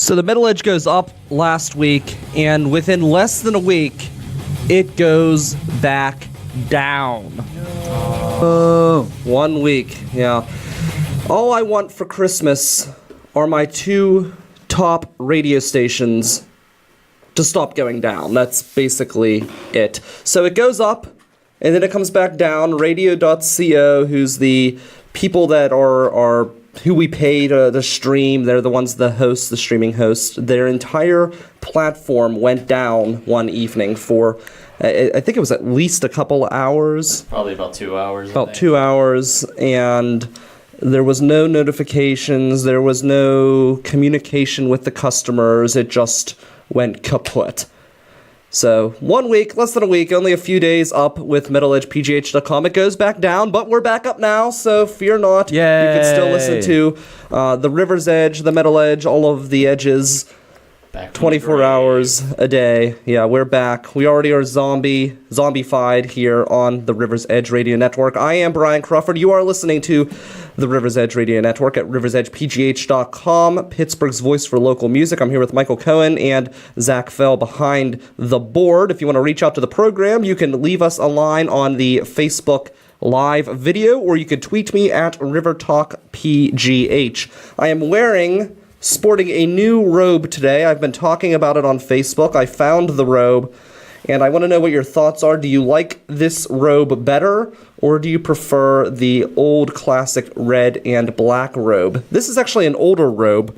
So the Middle Edge goes up last week, and within less than a week, it goes back down. Oh. 1 week, yeah. All I want for Christmas are my 2 top radio stations to stop going down. That's basically it. So it goes up, and then it comes back down. Radio.co, who's the people that are who we pay to stream, they're the ones, the hosts, the streaming hosts. Their entire platform went down one evening for, I think it was at least a couple hours. Probably about 2 hours. About 2 hours, and there was no notifications, there was no communication with the customers, it just went kaput. So 1 week, less than a week, only a few days up with MetalEdgePGH.com. It goes back down, but we're back up now, so fear not. Yay. You can still listen to the River's Edge, the Metal Edge, all of the edges, 24 hours a day. Yeah, we're back. We already are zombified here on the River's Edge Radio Network. I am Brian Crawford. You are listening to the River's Edge Radio Network at riversedgepgh.com, Pittsburgh's voice for local music. I'm here with Michael Cohen and Zach Fell behind the board. If you want to reach out to the program, you can leave us a line on the Facebook live video, or you could tweet me at RiverTalkPGH. I am sporting a new robe today. I've been talking about it on Facebook. I found the robe, and I want to know what your thoughts are. Do you like this robe better, or do you prefer the old classic red and black robe? This is actually an older robe.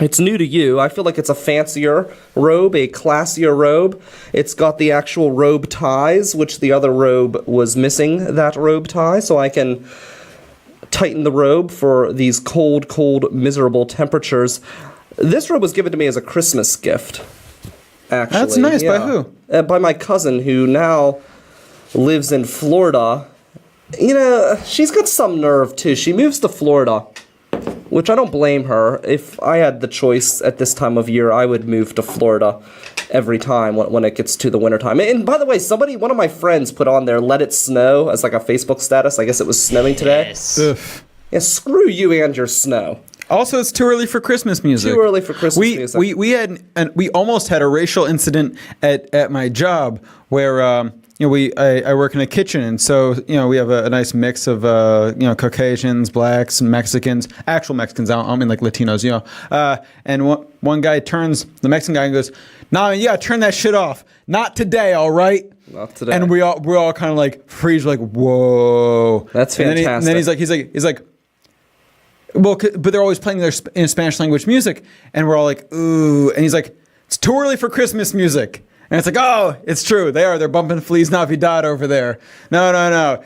It's new to you. I feel like it's a fancier robe, a classier robe. It's got the actual robe ties, which the other robe was missing that robe tie, so I can tighten the robe for these cold, miserable temperatures. This robe was given to me as a Christmas gift, actually. That's nice. Yeah. By who? By my cousin, who now lives in Florida. You know, she's got some nerve, too. She moves to Florida, which I don't blame her. If I had the choice at this time of year, I would move to Florida every time when it gets to the wintertime. And by the way, one of my friends put on there, "Let it snow," as like a Facebook status. I guess it was snowing today. Ugh. Yeah, screw you and your snow. Also, it's too early for Christmas music. Too early for Christmas music. We almost had a racial incident at my job where I work in a kitchen, and so we have a nice mix of Caucasians, blacks, and Mexicans, actual Mexicans. I don't mean like Latinos, And one guy turns, the Mexican guy, and goes, "Nah, you gotta turn that shit off. Not today, all right." Not today. And we're all kind of like freeze, like whoa. That's fantastic. And then he's like. Well, but they're always playing in Spanish language music, and we're all like, ooh. And he's like, "It's too early for Christmas music." And it's like, oh, it's true. They're bumping Feliz Navidad over there. No.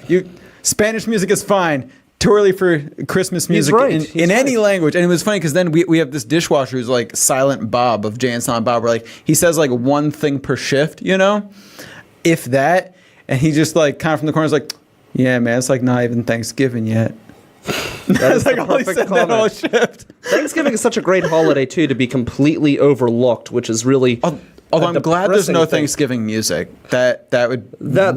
Spanish music is fine. Too early for Christmas music in any language. And it was funny because then we have this dishwasher who's like Silent Bob of Jay and Silent Bob, where like he says like one thing per shift, if that. And he just like kind of from the corner is like, "Yeah, man, it's like not even Thanksgiving yet." That's like the all he perfect said that comment. whole shift. Thanksgiving is such a great holiday, too, to be completely overlooked, which is really Although I'm glad there's no thing. Thanksgiving music. That would...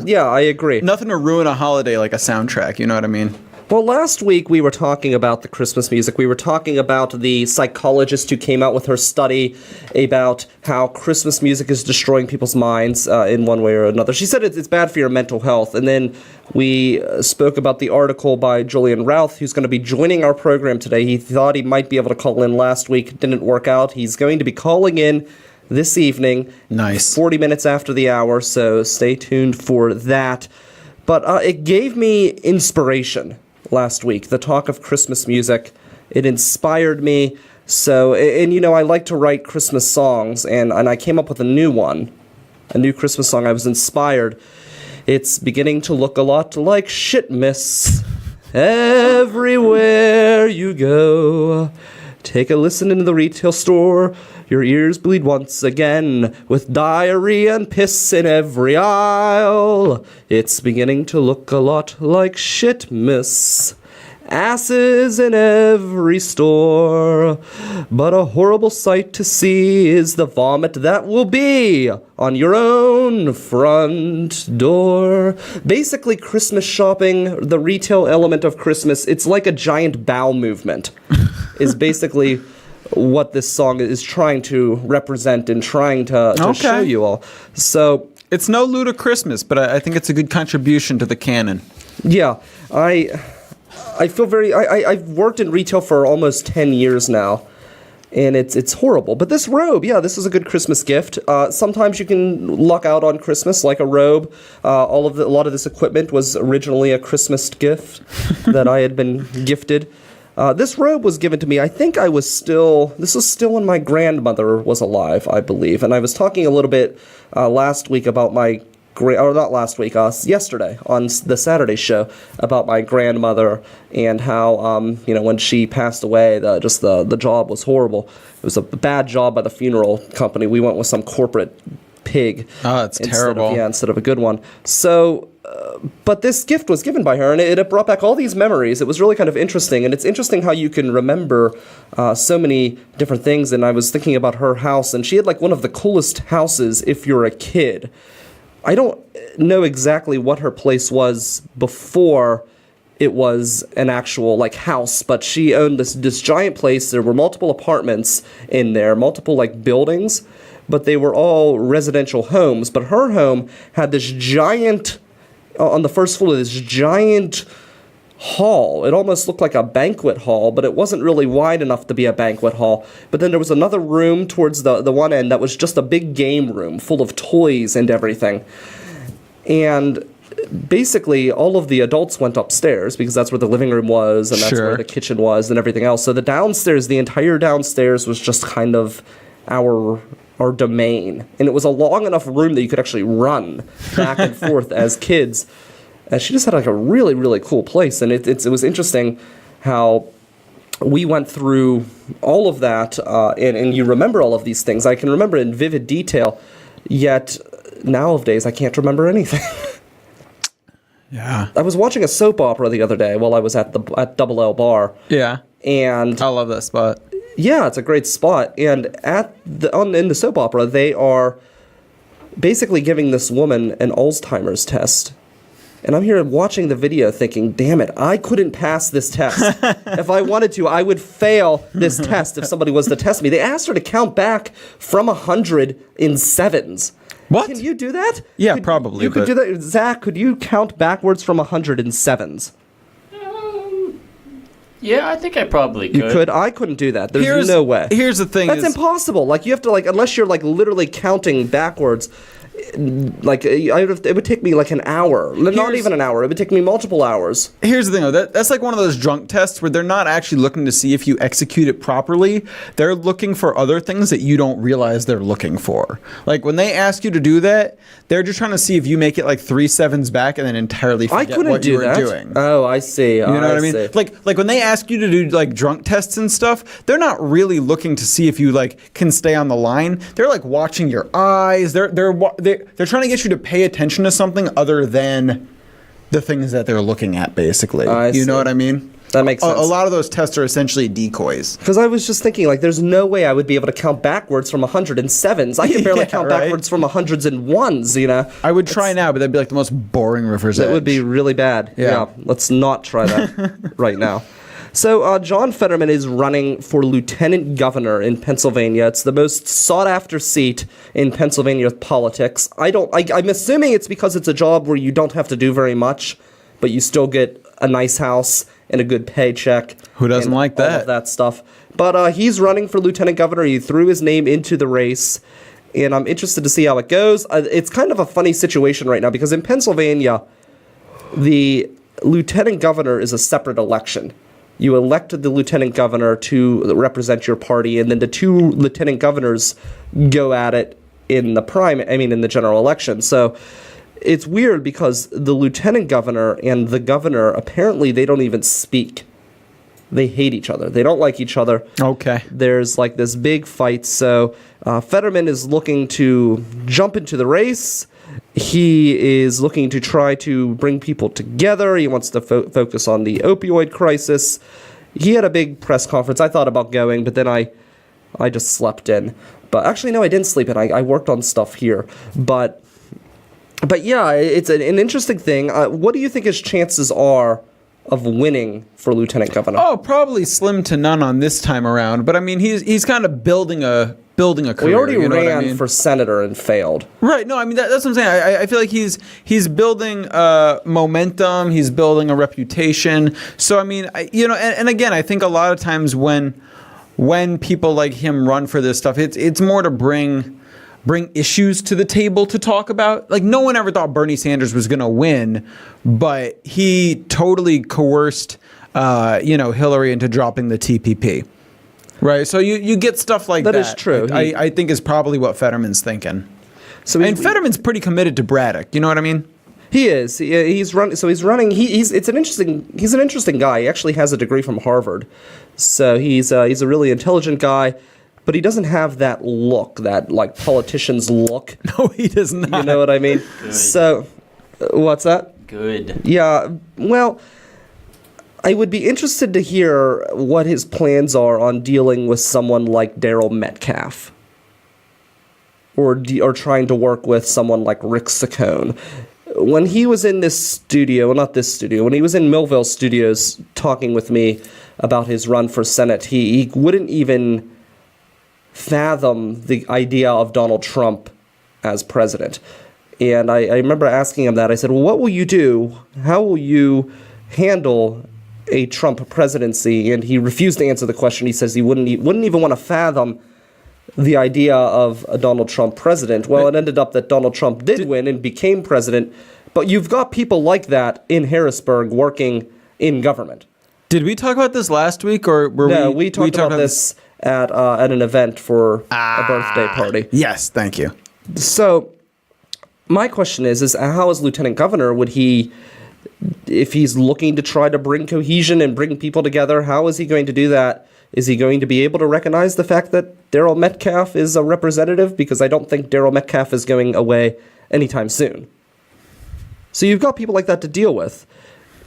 Yeah, I agree. Nothing to ruin a holiday like a soundtrack, you know what I mean? Well, last week we were talking about the Christmas music. We were talking about the psychologist who came out with her study about how Christmas music is destroying people's minds in one way or another. She said it's bad for your mental health. And then we spoke about the article by Julian Routh, who's going to be joining our program today. He thought he might be able to call in last week. Didn't work out. He's going to be calling in this evening. Nice. 40 minutes after the hour, so stay tuned for that. But it gave me inspiration last week, the talk of Christmas music. It inspired me. So, and I like to write Christmas songs, and I came up with a new Christmas song. I was inspired. It's beginning to look a lot like shit, miss. Everywhere you go, take a listen in the retail store. Your ears bleed once again with diarrhea and piss in every aisle. It's beginning to look a lot like shit, miss. Asses in every store. But a horrible sight to see is the vomit that will be on your own front door. Basically, Christmas shopping, the retail element of Christmas, it's like a giant bowel movement, is basically what this song is trying to represent and trying to show you all. So it's no Ludachristmas, but I think it's a good contribution to the canon. Yeah, I feel very. I've worked in retail for almost 10 years now, and it's horrible. But this robe, yeah, this is a good Christmas gift. Sometimes you can luck out on Christmas, like a robe. A lot of this equipment was originally a Christmas gift that I had been gifted. This robe was given to me. I think this was still when my grandmother was alive, I believe. And I was talking a little bit last week about yesterday on the Saturday show about my grandmother and how, when she passed away, the job was horrible. It was a bad job by the funeral company. We went with some corporate pig. Oh, that's terrible. Instead of a good one. So, but this gift was given by her, and it brought back all these memories. It was really kind of interesting, and it's interesting how you can remember so many different things. And I was thinking about her house, and she had like one of the coolest houses if you're a kid. I don't know exactly what her place was before it was an actual like house, but she owned this giant place. There were multiple apartments in there, multiple like buildings, but they were all residential homes. But her home had this giant, on the first floor, this giant hall. It almost looked like a banquet hall, but it wasn't really wide enough to be a banquet hall. But then there was another room towards the one end that was just a big game room full of toys and everything. And basically all of the adults went upstairs because that's where the living room was and that's where the kitchen was and everything else. So the entire downstairs was just kind of our domain. And it was a long enough room that you could actually run back and forth as kids. And she just had like a really, really cool place. And it was interesting how we went through all of that, and you remember all of these things. I can remember in vivid detail, yet nowadays I can't remember anything. Yeah. I was watching a soap opera the other day while I was at Double L Bar. Yeah. And I love that spot. Yeah, it's a great spot. And in the soap opera, they are basically giving this woman an Alzheimer's test. And I'm here watching the video thinking, damn it, I couldn't pass this test. If I wanted to, I would fail this test if somebody was to test me. They asked her to count back from 100 in sevens. What? Can you do that? Yeah, probably. You could do that. Zach, could you count backwards from 100 in sevens? Yeah, I think I probably could. You could? I couldn't do that. There's no way. Here's the thing. That's impossible. Like, you have to, like, unless you're, like, literally counting backwards, like, it would take me, like, an hour. Not even an hour. It would take me multiple hours. Here's the thing, though. That's like one of those drunk tests where they're not actually looking to see if you execute it properly. They're looking for other things that you don't realize they're looking for. Like, when they ask you to do that, they're just trying to see if you make it, like, 3 sevens back and then entirely forget what you were doing. Oh, I see. You know what I mean? See. Like when they ask you to do like drunk tests and stuff, they're not really looking to see if you like can stay on the line. They're like watching your eyes. They're trying to get you to pay attention to something other than the things that they're looking at, basically. You know what I mean? That makes sense. A lot of those tests are essentially decoys. Because I was just thinking, like, there's no way I would be able to count backwards from 100 in sevens. I can barely count backwards from 100s in ones, you know? I would try now, but that'd be like the most boring reverse edge. That would be really bad. Yeah. Let's not try that right now. So John Fetterman is running for lieutenant governor in Pennsylvania. It's the most sought-after seat in Pennsylvania politics. I'm assuming it's because it's a job where you don't have to do very much, but you still get a nice house and a good paycheck. Who doesn't like that? All of that stuff. But he's running for lieutenant governor. He threw his name into the race, and I'm interested to see how it goes. It's kind of a funny situation right now because in Pennsylvania, the lieutenant governor is a separate election. You elected the lieutenant governor to represent your party, and then the two lieutenant governors go at it in the general election. So it's weird because the lieutenant governor and the governor, apparently they don't even speak. They hate each other. They don't like each other. Okay. There's like this big fight. So Fetterman is looking to jump into the race. He is looking to try to bring people together. He wants to focus on the opioid crisis. He had a big press conference. I thought about going, but then I just slept in. But actually, no, I didn't sleep in. I worked on stuff here. But yeah, it's an interesting thing. What do you think his chances are of winning for lieutenant governor? Oh, probably slim to none on this time around. But I mean, he's kind of building a career. We already you know ran what I mean? for senator and failed. Right. No, I mean that's what I'm saying. I feel like he's building momentum. He's building a reputation. So I mean, and again, I think a lot of times when people like him run for this stuff, it's more to bring issues to the table to talk about. Like, no one ever thought Bernie Sanders was going to win, but he totally coerced, Hillary into dropping the TPP. Right. So you get stuff like that. That is true. I think is probably what Fetterman's thinking. So Fetterman's pretty committed to Braddock. You know what I mean? He is. He's running. So he's running. He's an interesting guy. He actually has a degree from Harvard. So he's a really intelligent guy. But he doesn't have that look, that like politician's look. No, he does not. You know what I mean? Good. So, what's that? Good. Yeah. Well, I would be interested to hear what his plans are on dealing with someone like Daryl Metcalf, or trying to work with someone like Rick Saccone. When he was in this studio, well, not this studio, when he was in Millville Studios talking with me about his run for Senate, he wouldn't even fathom the idea of Donald Trump as president. And I remember asking him that. I said, well, what will you do? How will you handle a Trump presidency? And he refused to answer the question. He says he wouldn't even want to fathom the idea of a Donald Trump president. Well, it ended up that Donald Trump did win and became president. But you've got people like that in Harrisburg working in government. Did we talk about this last week, or we talked about this at an event for a birthday party. Yes, thank you. So my question is how as lieutenant governor would he, if he's looking to try to bring cohesion and bring people together, how is he going to do that? Is he going to be able to recognize the fact that Daryl Metcalf is a representative? Because I don't think Daryl Metcalf is going away anytime soon. So you've got people like that to deal with.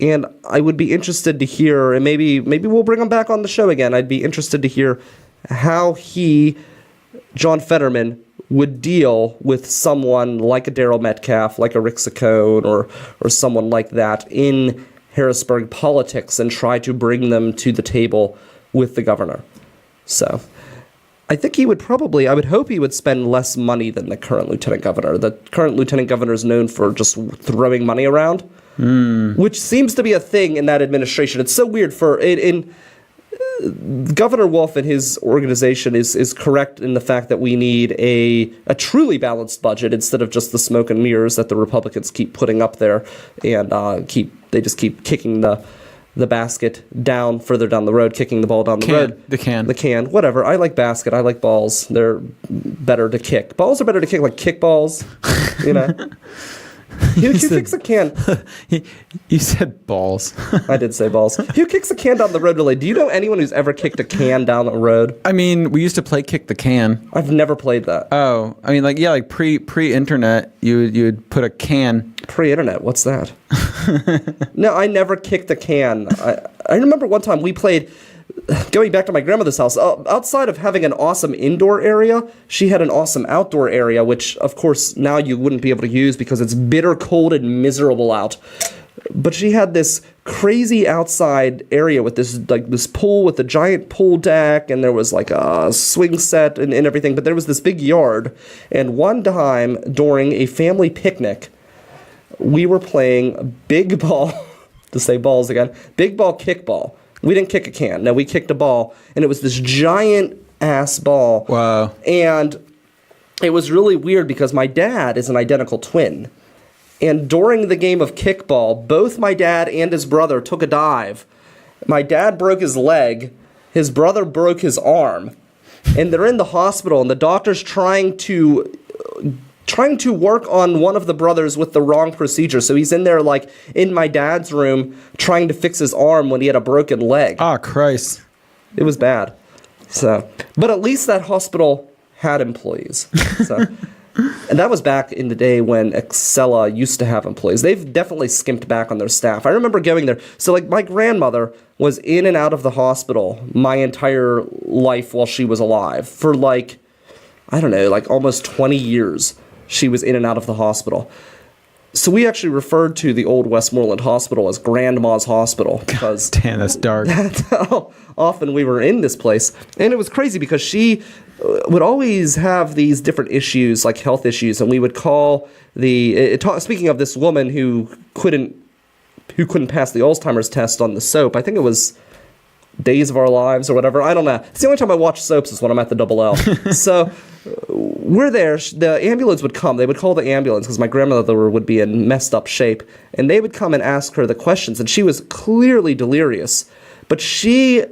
And I would be interested to hear, and maybe we'll bring him back on the show again. I'd be interested to hear how John Fetterman, would deal with someone like a Daryl Metcalf, like a Rick Saccone, or someone like that in Harrisburg politics and try to bring them to the table with the governor. So I think I would hope he would spend less money than the current lieutenant governor. The current lieutenant governor is known for just throwing money around, which seems to be a thing in that administration. It's so weird Governor Wolf and his organization is correct in the fact that we need a truly balanced budget instead of just the smoke and mirrors that the Republicans keep putting up there, and they just keep kicking the basket further down the road, kicking the ball down the road. The can. Whatever. I like basket. I like balls. They're better to kick. Balls are better to kick, like kickballs, you know. Who kicks a can? You said balls. I did say balls. Who kicks a can down the road, really? Do you know anyone who's ever kicked a can down the road? I mean, we used to play kick the can. I've never played that. Oh, I mean, like pre-internet, you'd put a can. Pre-internet, what's that? No, I never kicked a can. I remember one time we played, going back to my grandmother's house, outside of having an awesome indoor area, she had an awesome outdoor area, which, of course, now you wouldn't be able to use because it's bitter cold and miserable out. But she had this crazy outside area with this pool with a giant pool deck, and there was like a swing set and everything, but there was this big yard. And one time during a family picnic, we were playing big ball, to say balls again, big ball kickball. We didn't kick a can. No, we kicked a ball, and it was this giant ass ball. Wow. And it was really weird because my dad is an identical twin. And during the game of kickball, both my dad and his brother took a dive. My dad broke his leg, his brother broke his arm, and they're in the hospital, and the doctor's trying to work on one of the brothers with the wrong procedure. So he's in there, like, in my dad's room trying to fix his arm when he had a broken leg. Oh, Christ. It was bad. So, but at least that hospital had employees. So, and that was back in the day when Excella used to have employees. They've definitely skimped back on their staff. I remember going there. So, like, my grandmother was in and out of the hospital my entire life while she was alive. For, like, I don't know, like almost 20 years. She was in and out of the hospital. So we actually referred to the old Westmoreland Hospital as Grandma's Hospital because Damn, that's dark. that's how often we were in this place. And it was crazy because she would always have these different issues, like health issues, and we would call speaking of this woman who couldn't pass the Alzheimer's test on the soap. I think it was Days of Our Lives or whatever. I don't know. It's the only time I watch soaps is when I'm at the Double L. So we're there. The ambulance would come. They would call the ambulance because my grandmother would be in messed up shape. And they would come and ask her the questions. And she was clearly delirious. But she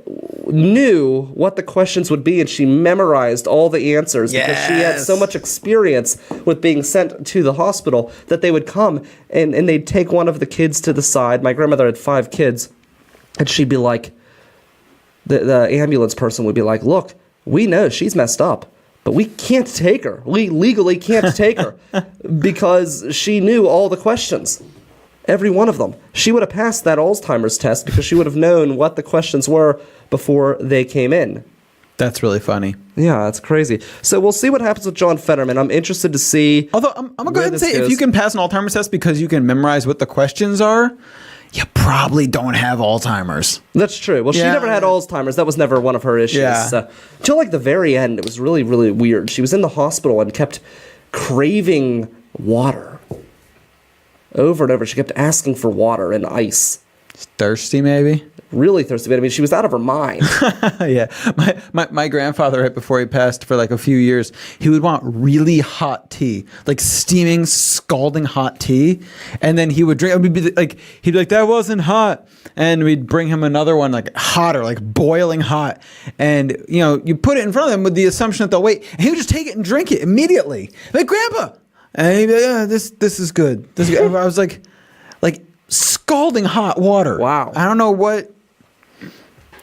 knew what the questions would be, and she memorized all the answers because she had so much experience with being sent to the hospital that they would come and they'd take one of the kids to the side. My grandmother had 5 kids. And she'd be like, the ambulance person would be like, look, we know she's messed up, but we can't take her. We legally can't take her because she knew all the questions, every one of them. She would have passed that Alzheimer's test because she would have known what the questions were before they came in. That's really funny. Yeah, that's crazy. So we'll see what happens with John Fetterman. I'm interested to see. Although I'm going to go ahead and say, if you can pass an Alzheimer's test because you can memorize what the questions are, you probably don't have Alzheimer's. That's true. Well, she never had Alzheimer's. That was never one of her issues. Yeah. So, until like the very end, it was really, really weird. She was in the hospital and kept craving water. Over and over. She kept asking for water and ice. Thirsty, maybe? Really thirsty. I mean, she was out of her mind. Yeah. My grandfather, right before he passed for like a few years, he would want really hot tea, like steaming, scalding hot tea. And then he would drink, he'd be like, that wasn't hot. And we'd bring him another one, like hotter, like boiling hot. And, you put it in front of them with the assumption that they'll wait. And he would just take it and drink it immediately. Like, Grandpa! And he'd be like, yeah, this is good. This is good. I was like scalding hot water. Wow. I don't know what.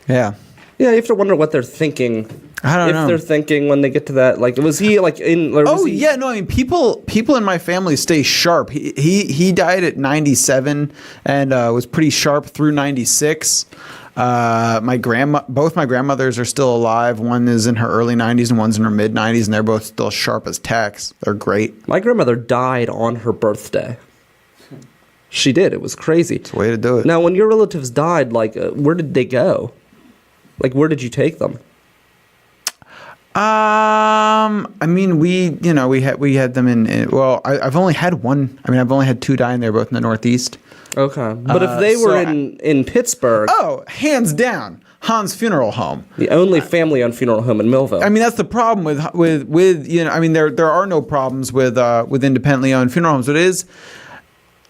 Yeah. Yeah, you have to wonder what they're thinking. I don't know. If they're thinking when they get to that, like, was he like in? Or was he... yeah, no. I mean, people in my family stay sharp. He died at 97 and was pretty sharp through 96. Both my grandmothers are still alive. One is in her early 90s and one's in her mid 90s, and they're both still sharp as tacks. They're great. My grandmother died on her birthday. She did. It was crazy. It's a way to do it. Now, when your relatives died, like, where did they go? Like, where did you take them? I mean, we had them in well, I've only had one. I mean, I've only had 2 die, and they're both in the Northeast. Okay. But if they were in Pittsburgh. Oh, hands down. Hans Funeral Home. The only family-owned funeral home in Millville. I mean, that's the problem with I mean, there are no problems with independently owned funeral homes. It is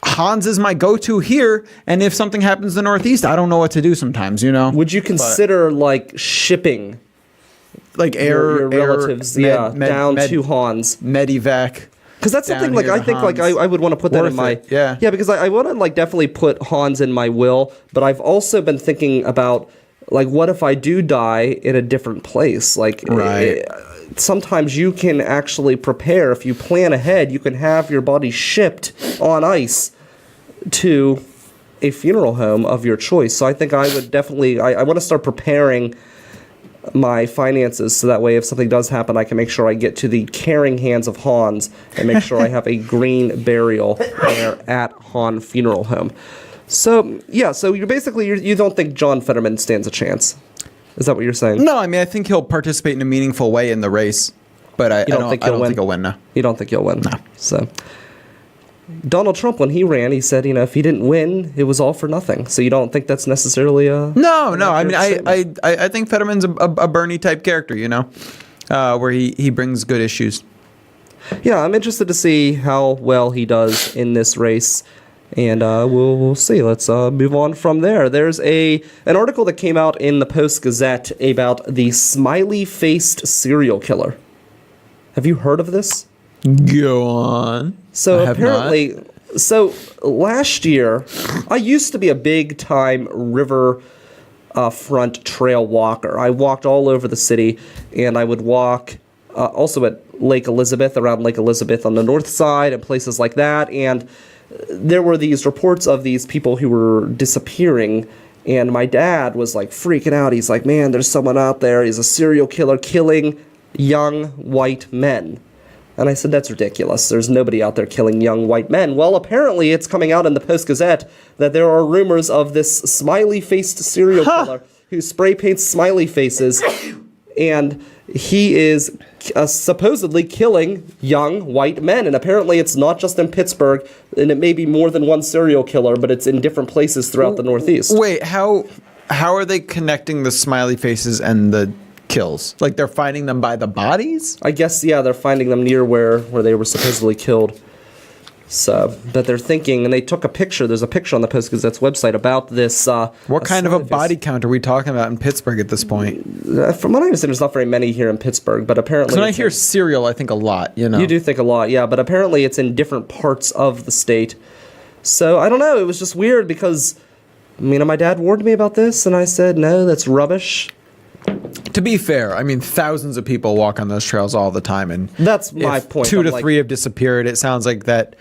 Hans is my go-to here, and if something happens in the Northeast, I don't know what to do sometimes, Would you consider, like, shipping like your relatives down to Hans? Medivac. Because that's something, like, I think, like, I would want to put that in my... Yeah, because I want to, like, definitely put Hans in my will, but I've also been thinking about, like, what if I do die in a different place? Like, right. Sometimes you can actually prepare. If you plan ahead, you can have your body shipped on ice to a funeral home of your choice. So I think I would definitely, I want to start preparing my finances so that way if something does happen, I can make sure I get to the caring hands of Hans and make sure I have a green burial there at Han Funeral Home. So, yeah, so you don't think John Fetterman stands a chance? Is that what you're saying? No, I mean, I think he'll participate in a meaningful way in the race, but I don't think he'll win. No. You don't think he'll win? No. So, Donald Trump, when he ran, he said, if he didn't win, it was all for nothing. So you don't think that's necessarily a... No. I mean, I think Fetterman's a Bernie-type character, where he brings good issues. Yeah, I'm interested to see how well he does in this race. And we'll see. Let's move on from there. There's an article that came out in the Post-Gazette about the smiley-faced serial killer. Have you heard of this? Go on. So apparently, last year, I used to be a big-time river front trail walker. I walked all over the city, and I would walk also at Lake Elizabeth, around Lake Elizabeth on the north side, and places like that. And there were these reports of these people who were disappearing, and my dad was like freaking out. He's like, man, there's someone out there. He's a serial killer killing young white men. And I said, that's ridiculous. There's nobody out there killing young white men. Well, apparently it's coming out in the Post-Gazette that there are rumors of this smiley-faced serial killer who spray paints smiley faces, and he is supposedly killing young white men. And apparently it's not just in Pittsburgh, and it may be more than one serial killer, but it's in different places throughout the Northeast. Wait, how are they connecting the smiley faces and the kills? Like, they're finding them by the bodies? I guess, yeah, they're finding them near where they were supposedly killed. So, but they're thinking, and they took a picture. There's a picture on the Post-Gazette's website about this. What kind of a body count are we talking about in Pittsburgh at this point? From what I understand, there's not very many here in Pittsburgh, but apparently... When I hear serial, I think a lot, you know? You do think a lot, yeah, but apparently it's in different parts of the state. So, I don't know, it was just weird because, my dad warned me about this, and I said, no, that's rubbish. To be fair, thousands of people walk on those trails all the time, and that's my point. 2 to 3 have disappeared. It sounds like that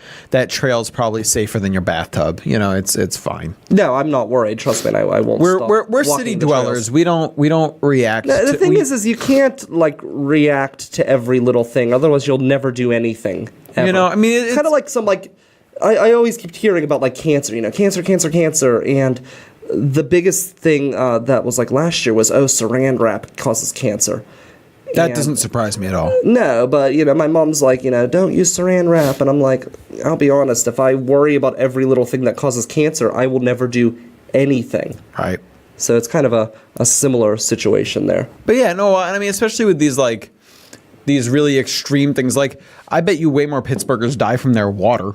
trail's probably safer than your bathtub. It's fine. No, I'm not worried. Trust me, I won't. We're city dwellers. We don't react. The thing is you can't react to every little thing. Otherwise, you'll never do anything. Ever. It's kind of like some I always keep hearing about cancer. Cancer, and the biggest thing that was last year was saran wrap causes cancer. That doesn't surprise me at all. No, but my mom's don't use saran wrap, and I'm like, I'll be honest, if I worry about every little thing that causes cancer, I will never do anything. Right. So it's kind of a similar situation there. But yeah, no, especially with these really extreme things, I bet you way more Pittsburghers die from their water,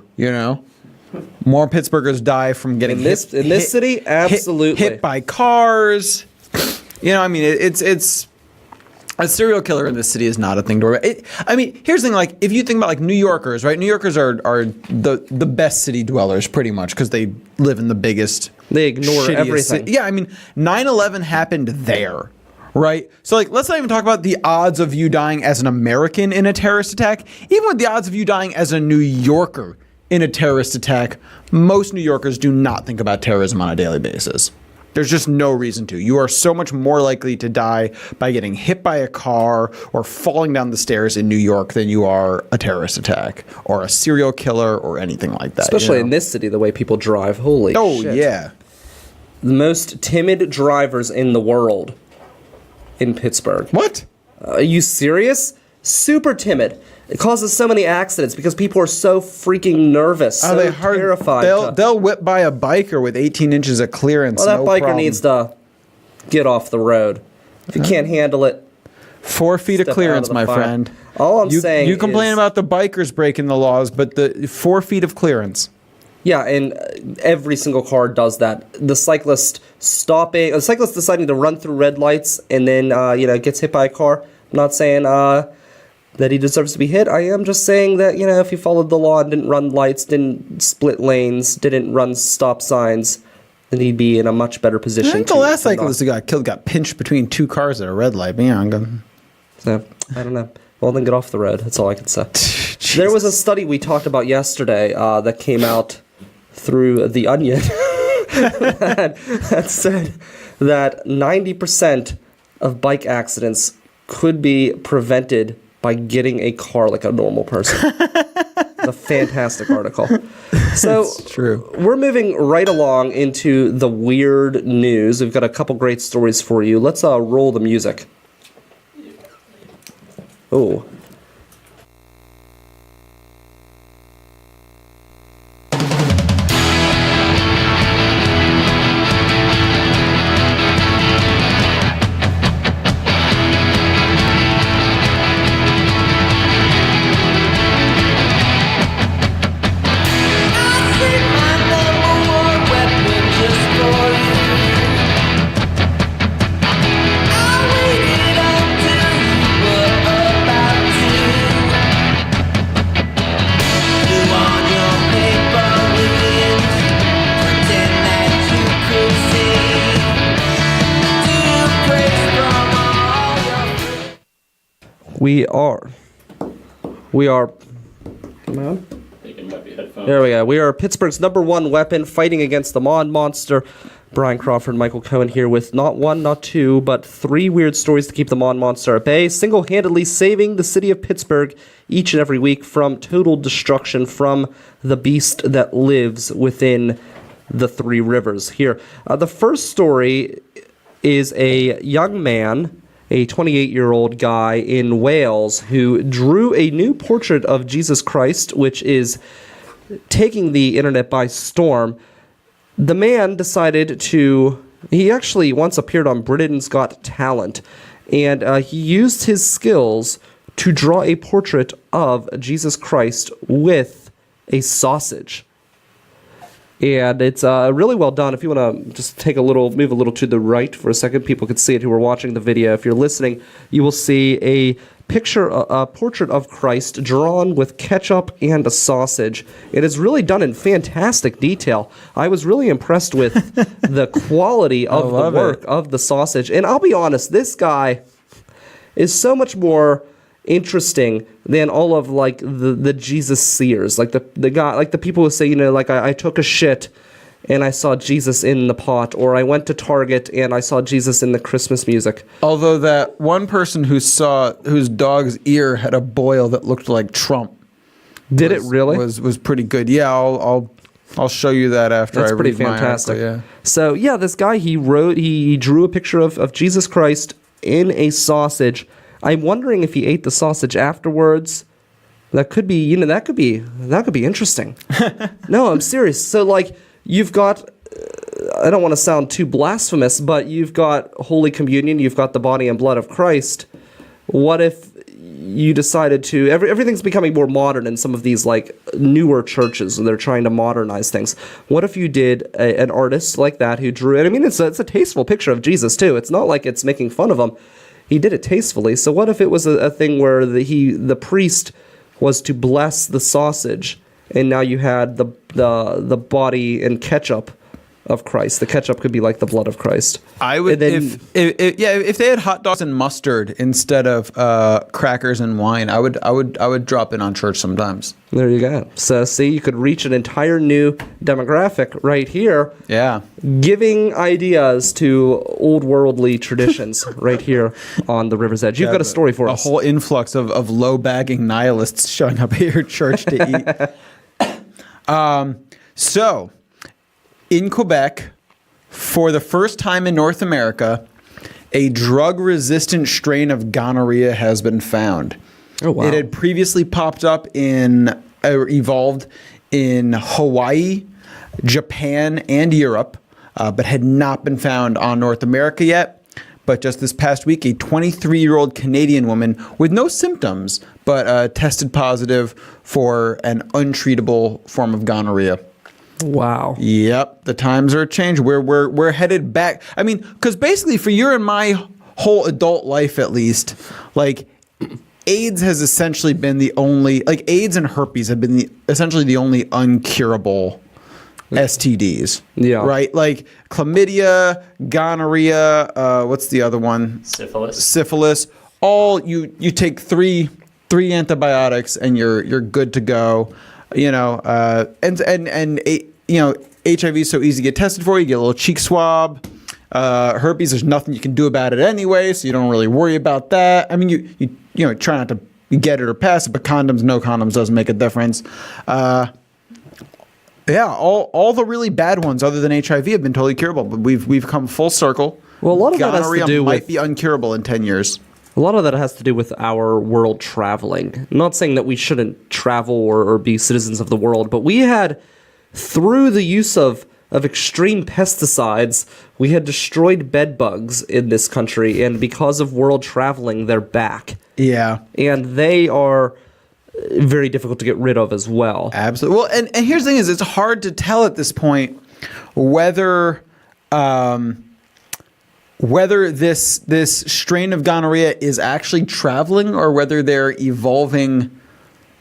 More Pittsburghers die from getting in this city, absolutely hit by cars. It's a serial killer in this city is not a thing to worry about. Here's the thing: if you think about New Yorkers, right? New Yorkers are the best city dwellers, pretty much, because they live in the biggest. They ignore everything. Yeah, 9/11 happened there. Right? So, let's not even talk about the odds of you dying as an American in a terrorist attack. Even with the odds of you dying as a New Yorker in a terrorist attack, most New Yorkers do not think about terrorism on a daily basis. There's just no reason to. You are so much more likely to die by getting hit by a car or falling down the stairs in New York than you are a terrorist attack or a serial killer or anything like that. Especially in this city, the way people drive. Holy shit. Oh, yeah. The most timid drivers in the world in Pittsburgh. What? Are you serious? Super timid. It causes so many accidents because people are so freaking nervous, so terrified. They'll whip by a biker with 18 inches of clearance. Well, that biker needs to get off the road. If you can't handle it, 4 feet of clearance, my friend. All I'm saying you complain about the bikers breaking the laws, but the 4 feet of clearance. Yeah, and every single car does that. The cyclist deciding to run through red lights and then gets hit by a car. I'm not saying that he deserves to be hit. I am just saying that if he followed the law and didn't run lights, didn't split lanes, didn't run stop signs, then he'd be in a much better position. I think the last cyclist who got killed got pinched between 2 cars at a red light. So, I don't know. Well, then get off the road. That's all I can say. There was a study we talked about yesterday that came out through The Onion that said that 90% of bike accidents could be prevented by getting a car like a normal person. A fantastic article. So it's true. We're moving right along into the weird news. We've got a couple great stories for you. Let's roll the music. Oh. We are. Come on. There we go. We are Pittsburgh's #1 weapon, fighting against the Mon Monster. Brian Crawford, Michael Cohen here with not one, not two, but three weird stories to keep the Mon Monster at bay, single-handedly saving the city of Pittsburgh each and every week from total destruction from the beast that lives within the three rivers. Here, the first story is a young man, a 28-year-old guy in Wales, who drew a new portrait of Jesus Christ, which is taking the internet by storm. The man decided he actually once appeared on Britain's Got Talent, and he used his skills to draw a portrait of Jesus Christ with a sausage. And it's really well done. If you want to just move a little to the right for a second, people can see it who are watching the video. If you're listening, you will see a portrait of Christ drawn with ketchup and a sausage. It is really done in fantastic detail. I was really impressed with the quality of the work of the sausage. And I'll be honest, this guy is so much more interesting than all of like the Jesus seers, like the guy, like the people who say, like I took a shit and I saw Jesus in the pot, or I went to Target and I saw Jesus in the Christmas music. Although that one person whose dog's ear had a boil that looked like Trump. Did it really? Was pretty good. Yeah, I'll show you that after That's I pretty read my fantastic. article, yeah. So yeah, this guy he drew a picture of Jesus Christ in a sausage. I'm wondering if he ate the sausage afterwards. That could be, that could be interesting. No, I'm serious. So like, you've got, I don't want to sound too blasphemous, but you've got Holy Communion, you've got the body and blood of Christ. What if you decided to, everything's becoming more modern in some of these like newer churches, and they're trying to modernize things. What if you did an artist like that who drew it? I mean, it's a tasteful picture of Jesus too. It's not like it's making fun of him. He did it tastefully. So what if it was a thing where the priest was to bless the sausage, and now you had the body and ketchup of Christ. The ketchup could be like the blood of Christ. I would, if they had hot dogs and mustard instead of crackers and wine, I would drop in on church sometimes. There you go. So see, you could reach an entire new demographic right here. Yeah. Giving ideas to old worldly traditions right here on the river's edge. You've got a story for us. A whole influx of low-bagging nihilists showing up at your church to eat. So, in Quebec, for the first time in North America, a drug-resistant strain of gonorrhea has been found. Oh, wow. It had previously evolved in Hawaii, Japan, and Europe, but had not been found on North America yet. But just this past week, a 23-year-old Canadian woman with no symptoms, but tested positive for an untreatable form of gonorrhea. Wow. Yep, the times are changing. We're headed back. I mean, because basically for your and my whole adult life, at least, like AIDS has essentially been the only, like AIDS and herpes have been essentially the only uncurable STDs. Yeah. Right? Like chlamydia, gonorrhea, what's the other one? Syphilis. All you take three antibiotics and you're good to go. HIV is so easy to get tested for. You get a little cheek swab. Herpes, there's nothing you can do about it anyway, so you don't really worry about that. I mean, you try not to get it or pass it, but no condoms doesn't make a difference. All the really bad ones, other than HIV, have been totally curable. But we've come full circle. Well, a lot of gonorrhea that has to do might be uncurable in 10 years. A lot of that has to do with our world traveling. I'm not saying that we shouldn't travel or be citizens of the world, but we had, through the use of extreme pesticides, we had destroyed bed bugs in this country, and because of world traveling, they're back. Yeah. And they are very difficult to get rid of as well. Absolutely. Well, and here's the thing is, it's hard to tell at this point whether this strain of gonorrhea is actually traveling or whether they're evolving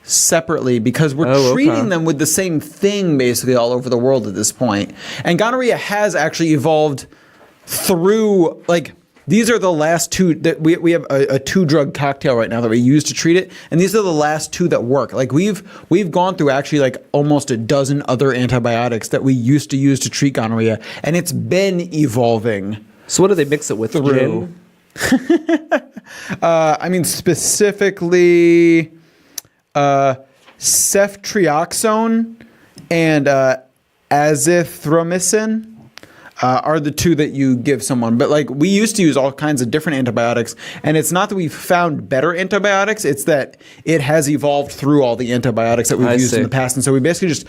separately, because we're treating them with the same thing basically all over the world at this point. And gonorrhea has actually evolved through, like, these are the last two that we have a 2-drug cocktail right now that we use to treat it, and these are the last 2 that work. Like we've gone through actually like almost a dozen other antibiotics that we used to use to treat gonorrhea, and it's been evolving. So what do they mix it with? Gin? I mean, specifically ceftriaxone and azithromycin are the 2 that you give someone. But like we used to use all kinds of different antibiotics, and it's not that we've found better antibiotics, it's that it has evolved through all the antibiotics that we've used in the past. And so we basically just,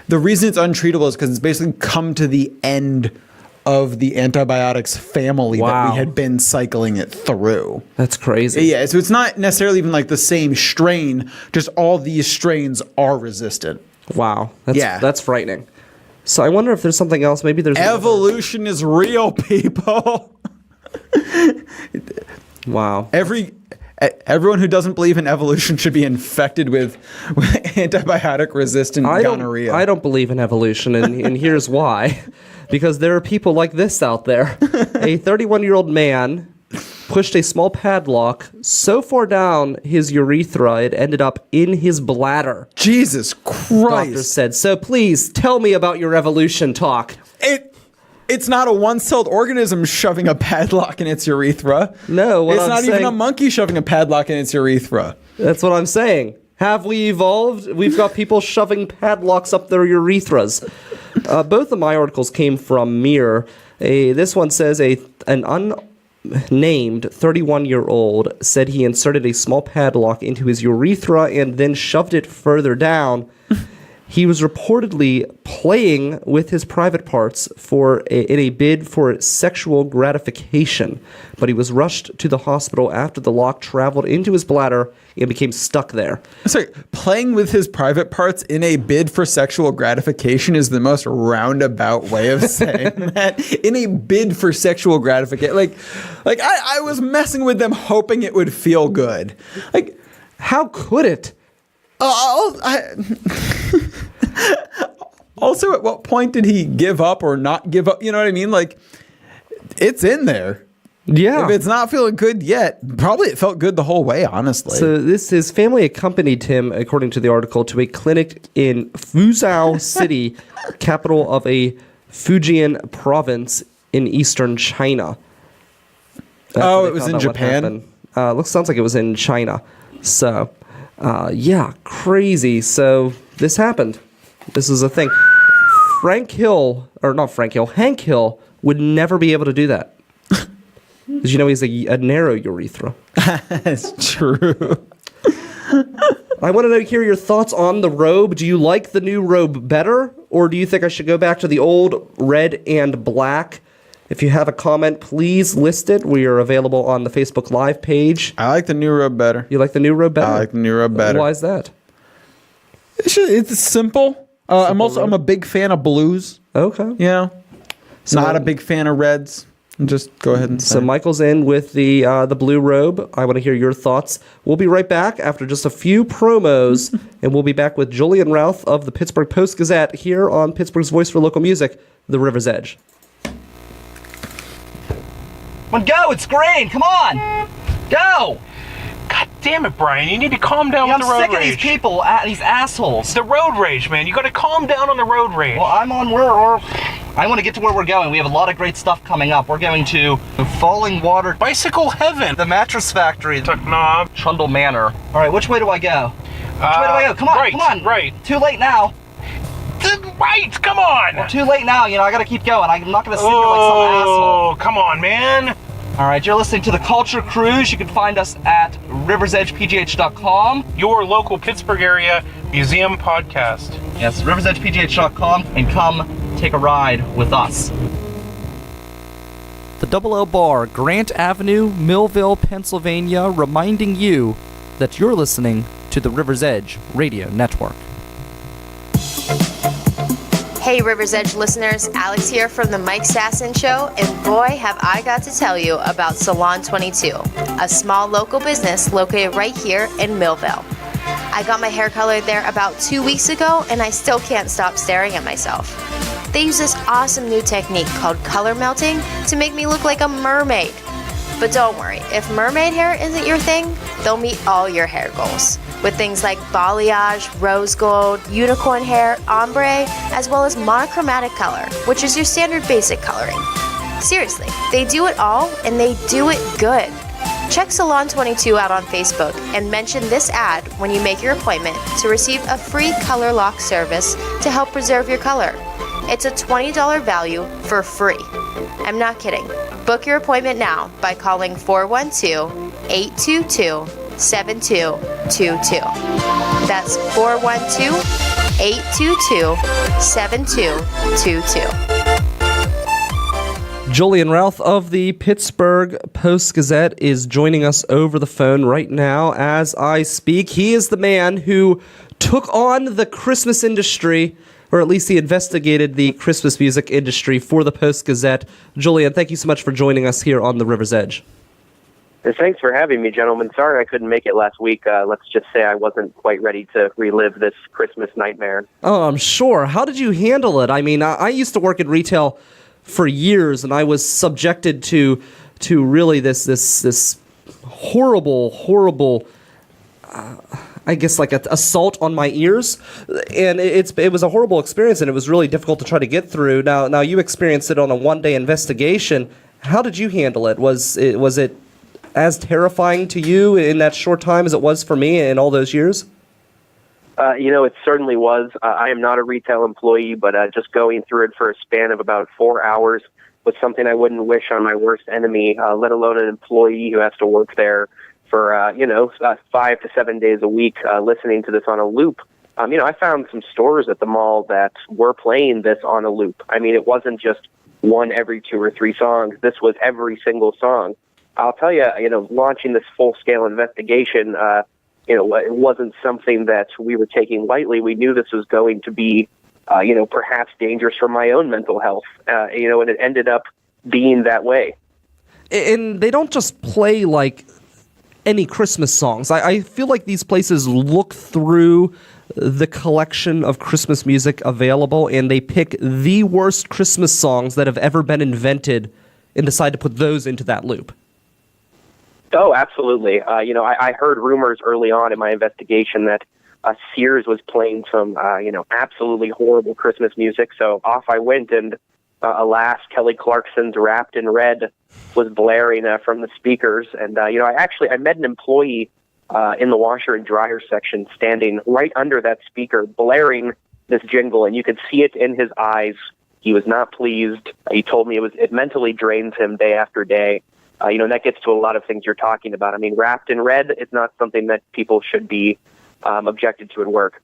the reason it's untreatable is because it's basically come to the end of the antibiotics family that we had been cycling it through. That's crazy. Yeah, so it's not necessarily even like the same strain, just all these strains are resistant. Wow. That's frightening. So I wonder if there's something else. Maybe there's evolution is real, people. Wow. Everyone who doesn't believe in evolution should be infected with antibiotic-resistant gonorrhea. I don't believe in evolution, and here's why. Because there are people like this out there. A 31-year-old man pushed a small padlock so far down his urethra it ended up in his bladder. Jesus Christ. Doctor said, so please tell me about your evolution talk. It's not a one-celled organism shoving a padlock in its urethra. No, it's not even a monkey shoving a padlock in its urethra. That's what I'm saying. Have we evolved? We've got people shoving padlocks up their urethras. Both of my articles came from Mirror. This one says an unnamed 31-year-old said he inserted a small padlock into his urethra and then shoved it further down. He was reportedly playing with his private parts in a bid for sexual gratification, but he was rushed to the hospital after the lock traveled into his bladder and became stuck there. Sorry, playing with his private parts in a bid for sexual gratification is the most roundabout way of saying that. In a bid for sexual gratification, like I was messing with them hoping it would feel good. Like, how could it? Also, at what point did he give up or not give up? You know what I mean? Like, it's in there. Yeah. If it's not feeling good yet, probably it felt good the whole way, honestly. So his family accompanied him, according to the article, to a clinic in Fuzhou City, capital of a Fujian province in eastern China. It was in Japan? Sounds like it was in China. So... yeah, crazy. So this happened. This is a thing. Hank Hill would never be able to do that. Did you know he's a narrow urethra? That's true. I want to hear your thoughts on the robe. Do you like the new robe better, or do you think I should go back to the old red and black? If you have a comment, please list it. We are available on the Facebook Live page. I like the new robe better. You like the new robe better? I like the new robe better. Why is that? It's simple. I'm a big fan of blues. Okay. You know, not a big fan of reds. Just go ahead and say. So Michael's in with the blue robe. I want to hear your thoughts. We'll be right back after just a few promos, and we'll be back with Julian Routh of the Pittsburgh Post-Gazette here on Pittsburgh's Voice for Local Music, The River's Edge. Go, it's green, come on! Go! God damn it, Brian, you need to calm down with the road rage. I'm sick of these people, these assholes. It's the road rage, man. You gotta calm down on the road rage. Well, I want to get to where we're going. We have a lot of great stuff coming up. We're going to Falling Water, Bicycle Heaven, the Mattress Factory, Knob, Trundle Manor. All right, which way do I go? Which way do I go? Come on, right, come on. Right. Too late now. Right, come on. Well, too late now, I gotta keep going. I'm not gonna sit here like some asshole. Oh, come on, man. All right, you're listening to The Culture Cruise. You can find us at riversedgepgh.com. Your local Pittsburgh area museum podcast. Yes, riversedgepgh.com, and come take a ride with us. The Double L Bar, Grant Avenue, Millville, Pennsylvania, reminding you that you're listening to the River's Edge Radio Network. Hey River's Edge listeners, Alex here from the Mike Sasson Show, and boy have I got to tell you about Salon 22, a small local business located right here in Millville. I got my hair colored there about 2 weeks ago, and I still can't stop staring at myself. They use this awesome new technique called color melting to make me look like a mermaid. But don't worry, if mermaid hair isn't your thing, they'll meet all your hair goals. With things like balayage, rose gold, unicorn hair, ombre, as well as monochromatic color, which is your standard basic coloring. Seriously, they do it all and they do it good. Check Salon 22 out on Facebook and mention this ad when you make your appointment to receive a free color lock service to help preserve your color. It's a $20 value for free. I'm not kidding. Book your appointment now by calling 412-822-7222. That's 412-822-7222. Julian Routh of the Pittsburgh Post-Gazette is joining us over the phone right now as I speak. He is the man who took on the Christmas industry, or at least he investigated the Christmas music industry for the Post-Gazette. Julian, thank you so much for joining us here on the River's Edge. Thanks for having me, gentlemen. Sorry I couldn't make it last week. Let's just say I wasn't quite ready to relive this Christmas nightmare. Oh, I'm sure. How did you handle it? I mean, I used to work in retail for years, and I was subjected to really this horrible I guess like an assault on my ears, and it was a horrible experience, and it was really difficult to try to get through. Now you experienced it on a one-day investigation. How did you handle it? Was it as terrifying to you in that short time as it was for me in all those years? It certainly was. I am not a retail employee, but just going through it for a span of about 4 hours was something I wouldn't wish on my worst enemy, let alone an employee who has to work there for, 5 to 7 days a week, listening to this on a loop. I found some stores at the mall that were playing this on a loop. I mean, it wasn't just one every 2 or 3 songs. This was every single song. I'll tell you, launching this full-scale investigation, it wasn't something that we were taking lightly. We knew this was going to be, perhaps dangerous for my own mental health, and it ended up being that way. And they don't just play like any Christmas songs. I feel like these places look through the collection of Christmas music available, and they pick the worst Christmas songs that have ever been invented and decide to put those into that loop. Oh, absolutely. I heard rumors early on in my investigation that Sears was playing some, absolutely horrible Christmas music. So off I went, and alas, Kelly Clarkson's Wrapped in Red was blaring from the speakers. And, I met an employee in the washer and dryer section standing right under that speaker, blaring this jingle, and you could see it in his eyes. He was not pleased. He told me it mentally drains him day after day. And that gets to a lot of things you're talking about. I mean, Wrapped in Red is not something that people should be objected to at work.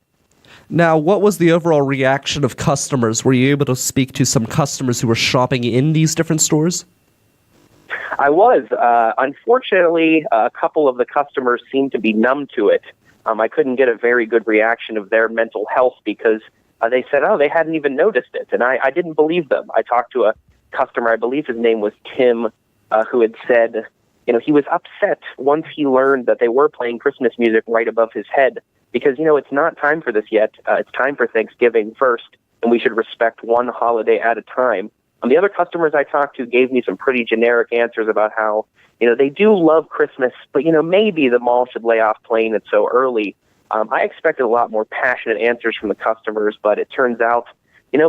Now, what was the overall reaction of customers? Were you able to speak to some customers who were shopping in these different stores? I was. Unfortunately, a couple of the customers seemed to be numb to it. I couldn't get a very good reaction of their mental health because they said, they hadn't even noticed it. And I didn't believe them. I talked to a customer, I believe his name was Tim, who had said, he was upset once he learned that they were playing Christmas music right above his head because, it's not time for this yet. It's time for Thanksgiving first, and we should respect one holiday at a time. The other customers I talked to gave me some pretty generic answers about how, they do love Christmas, but, maybe the mall should lay off playing it so early. I expected a lot more passionate answers from the customers, but it turns out,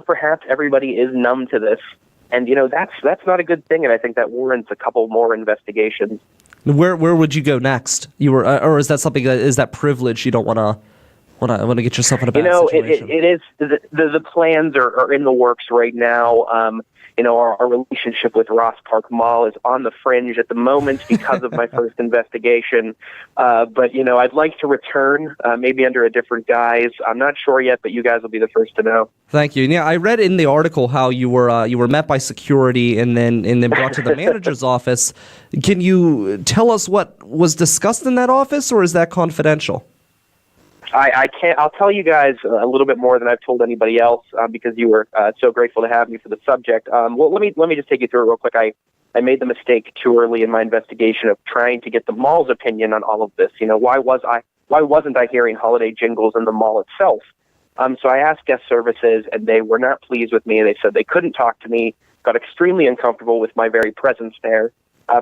perhaps everybody is numb to this. And, that's not a good thing, and I think that warrants a couple more investigations. Where would you go next? You were, or is that something that is that privilege you don't want to get yourself in a bad situation? It is. The plans are in the works right now. Our relationship with Ross Park Mall is on the fringe at the moment because of my first investigation. But I'd like to return, maybe under a different guise. I'm not sure yet, but you guys will be the first to know. Thank you. Yeah, I read in the article how you were met by security and then brought to the manager's office. Can you tell us what was discussed in that office, or is that confidential? I can't. I'll tell you guys a little bit more than I've told anybody else because you were so grateful to have me for the subject. Well, let me just take you through it real quick. I made the mistake too early in my investigation of trying to get the mall's opinion on all of this. Why wasn't I hearing holiday jingles in the mall itself? So I asked guest services, and they were not pleased with me. They said they couldn't talk to me, got extremely uncomfortable with my very presence there.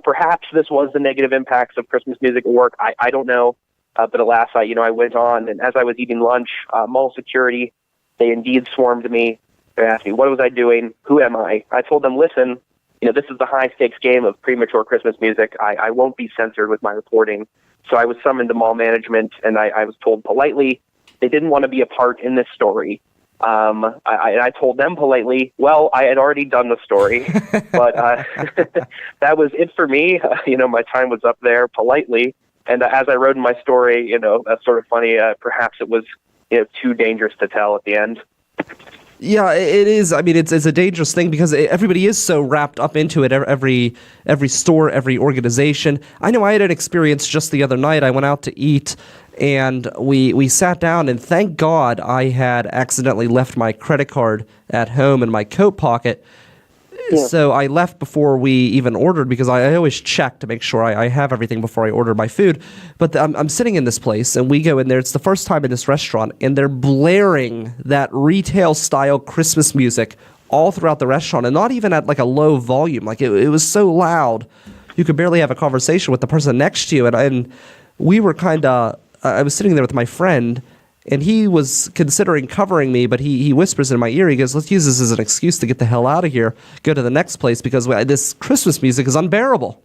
Perhaps this was the negative impacts of Christmas music at work. I don't know. But alas, I went on, and as I was eating lunch, mall security, they indeed swarmed me. They asked me, what was I doing? Who am I? I told them, listen, this is the high-stakes game of premature Christmas music. I won't be censored with my reporting. So I was summoned to mall management, and I was told politely they didn't want to be a part in this story. I told them politely, well, I had already done the story, but that was it for me. My time was up there politely. And as I wrote in my story, that's sort of funny. Perhaps it was too dangerous to tell at the end. Yeah, it is. I mean, it's a dangerous thing because everybody is so wrapped up into it. Every store, every organization. I know I had an experience just the other night. I went out to eat, and we sat down, and thank God I had accidentally left my credit card at home in my coat pocket. Yeah. So I left before we even ordered because I always check to make sure I have everything before I order my food. But I'm sitting in this place, and we go in there. It's the first time in this restaurant, and they're blaring that retail-style Christmas music all throughout the restaurant, and not even at like a low volume. Like it was so loud, you could barely have a conversation with the person next to you. And we were I was sitting there with my friend, and he was considering covering me, but he whispers in my ear, he goes, let's use this as an excuse to get the hell out of here, go to the next place, because this Christmas music is unbearable.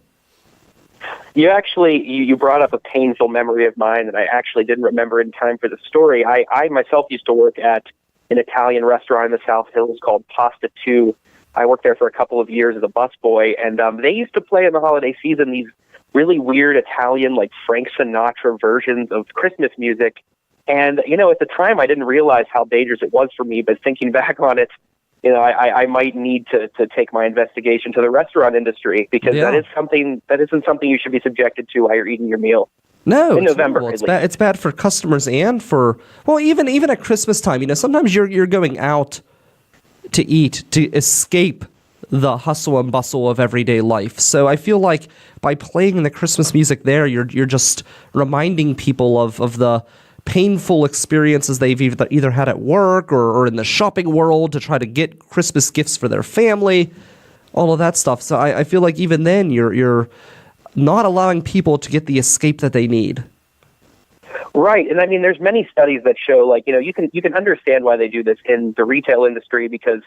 You brought up a painful memory of mine that I actually didn't remember in time for the story. I myself used to work at an Italian restaurant in the South Hills called Pasta 2. I worked there for a couple of years as a busboy, and they used to play in the holiday season these really weird Italian, like Frank Sinatra versions of Christmas music. And, at the time, I didn't realize how dangerous it was for me. But thinking back on it, I might need to take my investigation to the restaurant industry because that isn't something you should be subjected to while you're eating your meal. No, in November. It's bad for customers and for, well, even at Christmas time. Sometimes you're going out to eat to escape the hustle and bustle of everyday life. So I feel like by playing the Christmas music there, you're just reminding people of the painful experiences they've either had at work or in the shopping world to try to get Christmas gifts for their family, all of that stuff. So I feel like even then you're not allowing people to get the escape that they need. Right, and I mean, there's many studies that show, like, you can understand why they do this in the retail industry because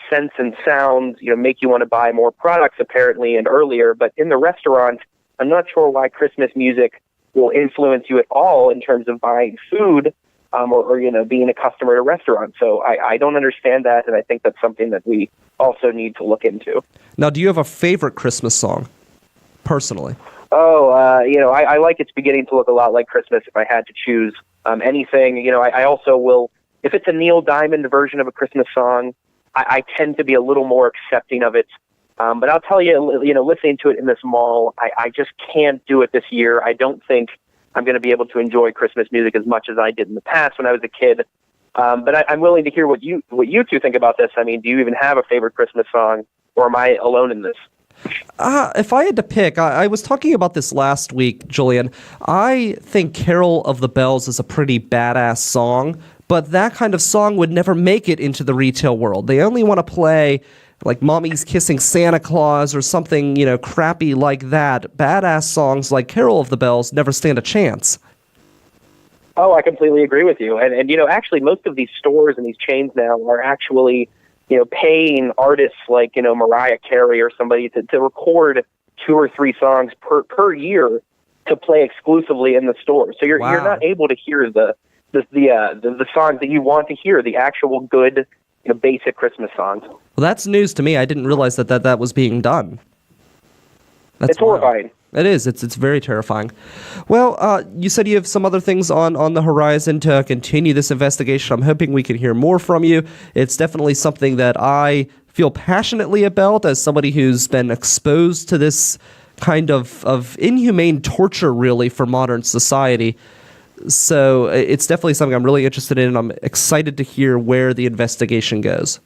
scents and sounds make you want to buy more products apparently and earlier. But in the restaurant, I'm not sure why Christmas music will influence you at all in terms of buying food or being a customer at a restaurant. So I don't understand that, and I think that's something that we also need to look into. Now, do you have a favorite Christmas song, personally? Oh, I like It's Beginning to Look a Lot Like Christmas if I had to choose anything. I also will, if it's a Neil Diamond version of a Christmas song, I tend to be a little more accepting of it. But I'll tell you, listening to it in this mall, I just can't do it this year. I don't think I'm going to be able to enjoy Christmas music as much as I did in the past when I was a kid. But I'm willing to hear what you two think about this. I mean, do you even have a favorite Christmas song, or am I alone in this? If I had to pick, I was talking about this last week, Julian. I think Carol of the Bells is a pretty badass song, but that kind of song would never make it into the retail world. They only want to play like Mommy's Kissing Santa Claus or something, crappy like that. Badass songs like Carol of the Bells never stand a chance. Oh, I completely agree with you. And actually, most of these stores and these chains now are actually, paying artists like, Mariah Carey or somebody to record 2 or 3 songs per year to play exclusively in the store. So you're not able to hear the songs that you want to hear, the actual good, basic Christmas songs. Well, that's news to me. I didn't realize that was being done. It's horrifying. It is. It's very terrifying. Well, you said you have some other things on the horizon to continue this investigation. I'm hoping we can hear more from you. It's definitely something that I feel passionately about as somebody who's been exposed to this kind of inhumane torture, really, for modern society. So it's definitely something I'm really interested in, and I'm excited to hear where the investigation goes.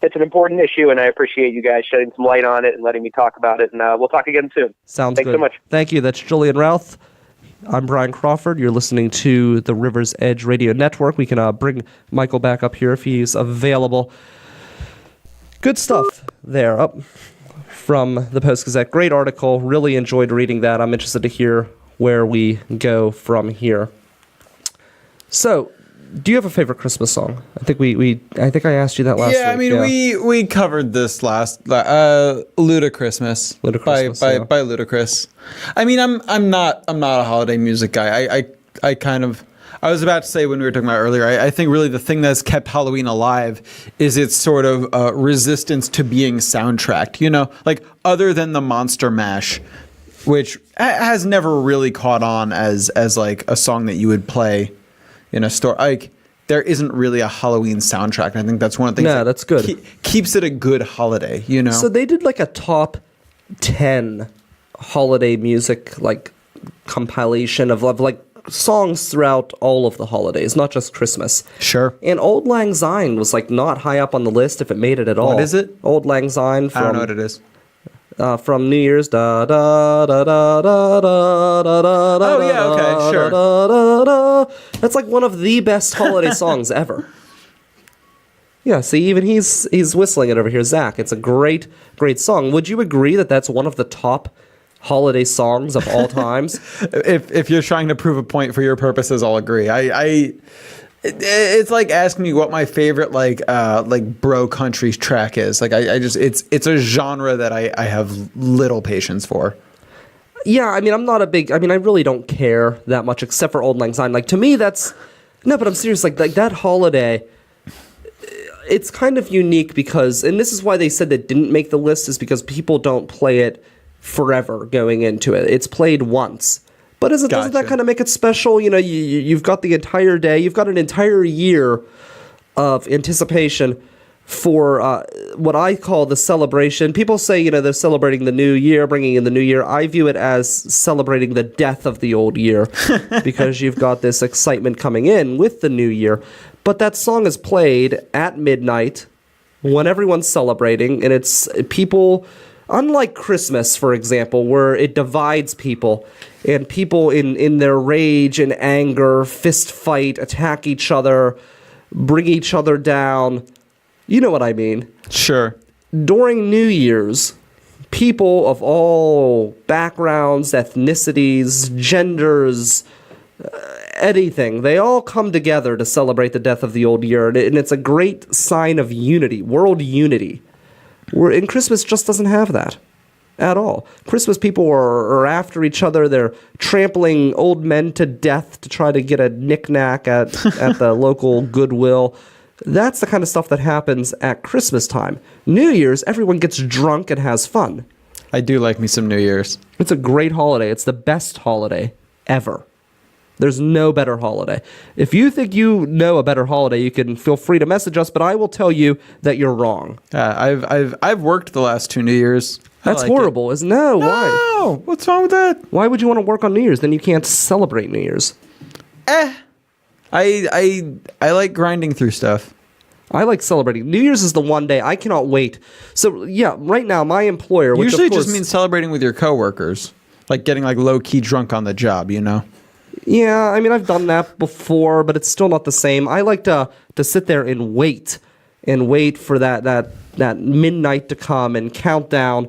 It's an important issue, and I appreciate you guys shedding some light on it and letting me talk about it, and we'll talk again soon. Sounds Thanks good. so much. Thank you. That's Julian Routh. I'm Brian Crawford. You're listening to the River's Edge Radio Network. We can bring Michael back up here if he's available. Good stuff there. from the Post-Gazette. Great article. Really enjoyed reading that. I'm interested to hear where we go from here. So, do you have a favorite Christmas song? I think I think I asked you that last week. I mean, we covered this last Ludachristmas by Ludacris. I mean, I'm not a holiday music guy. I was about to say when we were talking about earlier, I think really the thing that's kept Halloween alive is its sort of resistance to being soundtracked, you know, like other than the Monster Mash, which has never really caught on as like a song that you would play in a store. Like there isn't really a Halloween soundtrack. And I think that's one of the things that's good. Keeps it a good holiday, you know? So they did like a top 10 holiday music, like compilation of like songs throughout all of the holidays, not just Christmas. Sure. And Auld Lang Syne was like not high up on the list if it made it at all. What is it? Auld Lang Syne from, I don't know what it is. From New Year's. Da, da, da, da, da, da, da, da, oh, yeah, okay, sure. Da, da, da. That's like one of the best holiday songs ever. Yeah, see, even he's whistling it over here. Zach, it's a great song. Would you agree that that's one of the top holiday songs of all times? If you're trying to prove a point for your purposes, I'll agree. It's like asking me what my favorite like bro country track is. Like it's a genre that I have little patience for. Yeah, I mean I really don't care that much except for Auld Lang Syne. Like to me but I'm serious, like that holiday, it's kind of unique because, and this is why they said that didn't make the list, is because people don't play it forever going into it. It's played once. But doesn't that kind of make it special? You know, you've got the entire day, you've got an entire year of anticipation for what I call the celebration. People say, you know, they're celebrating the new year, bringing in the new year. I view it as celebrating the death of the old year because you've got this excitement coming in with the new year. But that song is played at midnight when everyone's celebrating, and it's people, unlike Christmas, for example, where it divides people, and people in their rage and anger fist fight, attack each other, bring each other down. You know what I mean. Sure. During New Year's, people of all backgrounds, ethnicities, genders, anything, they all come together to celebrate the death of the old year, and it's a great sign of unity, world unity. And Christmas just doesn't have that at all. Christmas people are after each other. They're trampling old men to death to try to get a knick-knack at the local Goodwill. That's the kind of stuff that happens at Christmas time. New Year's, everyone gets drunk and has fun. I do like me some New Year's. It's a great holiday. It's the best holiday ever. There's no better holiday. If you think you know a better holiday, you can feel free to message us, but I will tell you that you're wrong. I've worked the last 2 New Year's. That's horrible, isn't it? No, why? No, what's wrong with that? Why would you want to work on New Year's? Then you can't celebrate New Year's. I like grinding through stuff. I like celebrating. New Year's is the one day I cannot wait. So yeah, right now my employer, which usually of course, just means celebrating with your coworkers, like getting like low key drunk on the job, you know. Yeah, I mean I've done that before, but it's still not the same. I like to sit there and wait for that midnight to come and count down.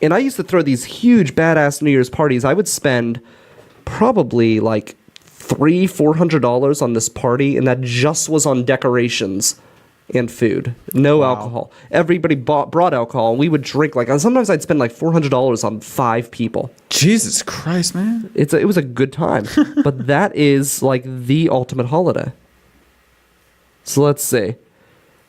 And I used to throw these huge badass New Year's parties. I would spend probably like $300-400 on this party, and that just was on decorations and food. No alcohol. Everybody brought alcohol, and we would drink. Like sometimes I'd spend like $400 on 5 people. Jesus Christ, man! It was a good time, but that is like the ultimate holiday. So let's see.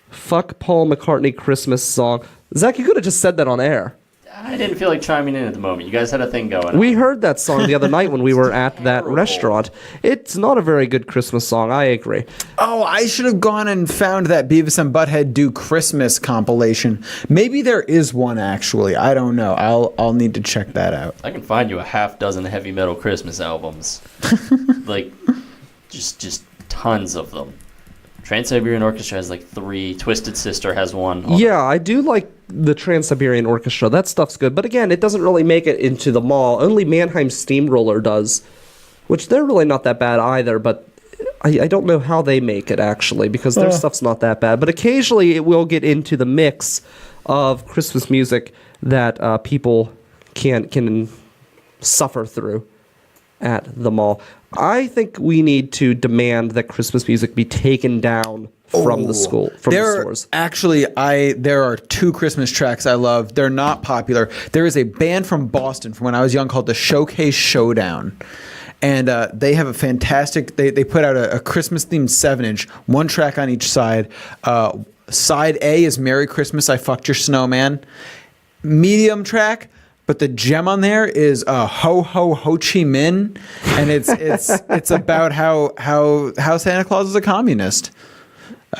Fuck Paul McCartney Christmas song. Zach, you could have just said that on air. I didn't feel like chiming in at the moment. You guys had a thing going on. We heard that song the other night when we were at that restaurant. It's not a very good Christmas song, I agree. Oh, I should have gone and found that Beavis and Butthead Do Christmas compilation. Maybe there is one, actually. I don't know. I'll need to check that out. I can find you a half dozen heavy metal Christmas albums. Like, just tons of them. Trans-Siberian Orchestra has like 3. Twisted Sister has 1. Yeah, I do like the Trans-Siberian Orchestra. That stuff's good. But again, it doesn't really make it into the mall. Only Mannheim Steamroller does, which they're really not that bad either. But I don't know how they make it, actually, because their stuff's not that bad. But occasionally it will get into the mix of Christmas music that people can suffer through at the mall. I think we need to demand that Christmas music be taken down from the stores. Actually, there are 2 Christmas tracks I love. They're not popular. There is a band from Boston from when I was young called the Showcase Showdown. And they have a fantastic, they put out a Christmas-themed 7-inch, 1 track on each side. Side A is Merry Christmas, I Fucked Your Snowman. Medium track, but the gem on there is Ho Ho Ho Chi Minh. And it's about how Santa Claus is a communist.